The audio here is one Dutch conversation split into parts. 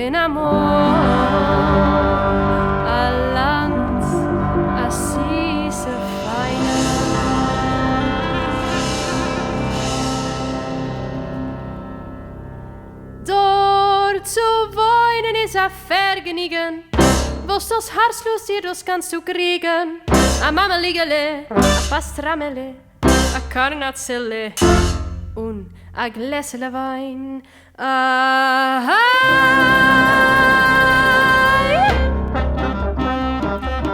in amor. A land, a Sise feine. Dort zu wohnen ist a Vergnügen, wo's das Herzlos dir das kannst du kriegen. A Mammeligele, a Pastramele, a Karnatzelle und a Gläsele Wein.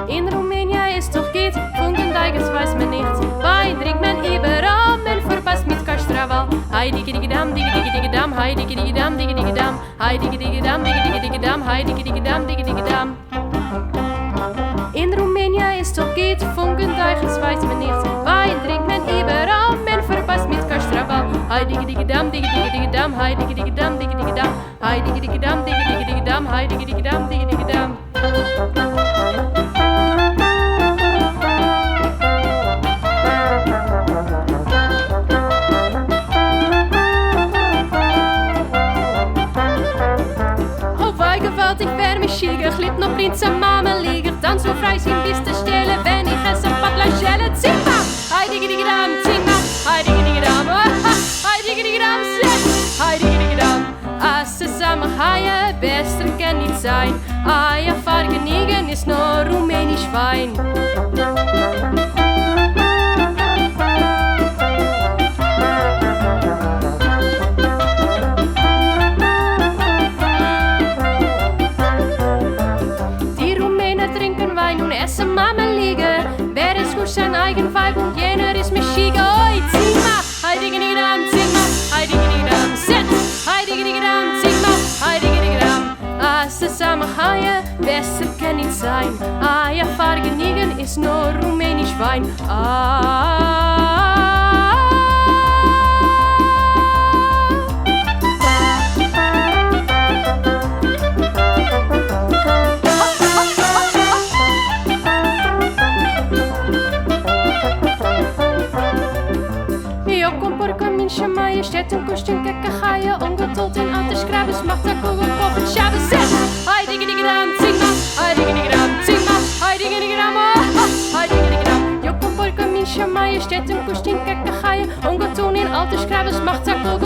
In Rumenye ist doch geht, Fungendeiges weiß man nicht. Wein trinkt man überall, man verpasst mit Kastraval. Hei digi digi dam, digi digi digi dam, hei digi digi dam, digi digi dam, hei digi digi dam, digi digi digi dam, hei digi digi dam, digi digi dam. In Rumenye ist doch geht, Fungendeiges weiß man nicht. Wein trinkt man überall, man verpasst mit Kastraval. Hei digi digi dam, digi digi digi dam, hei digi digi dam, digi digi dam, hei digi digi dam, digi digi digi dam, hei digi digi dam, digi digi dam. Ich wär mich schiege, glitt noch Prinz am Mammeligger, dann so frei sind bis der Stelle, wenn ich es am Patlaschelle Zimmer. Hei digi digi dam, Zimmer, hei digi digi dam, hei digi digi dam, hei digi digi dam. Als zusammen haien, besser kann nicht sein. Ja, Vergnügen ist nur rumänisch Wein. Essen Mammelige, wer ist für sein eigen Weib und jener ist mich schiege. Oi, Zimmer, hei digi digi dam, Zimmer, hei digi digi dam, Sitz, hei digi digi dam, Zimmer, hei digi digi dam. Als zusammen haien, besser kann nicht sein. Ja, Vergnügen ist nur rumänisch Wein. Majesteit en kosten kekke gaaien, ongetold en aan te schrijven, smacht er koe kop en schaben zet. Hei digi digi dam, zingma, hei digi digi dam, zingma, hei digi digi dam, hei digi digi dam. Jo kom porke minche majesteit en kosten kekke gaaien, ongetold en aan te schrijven, smacht er koe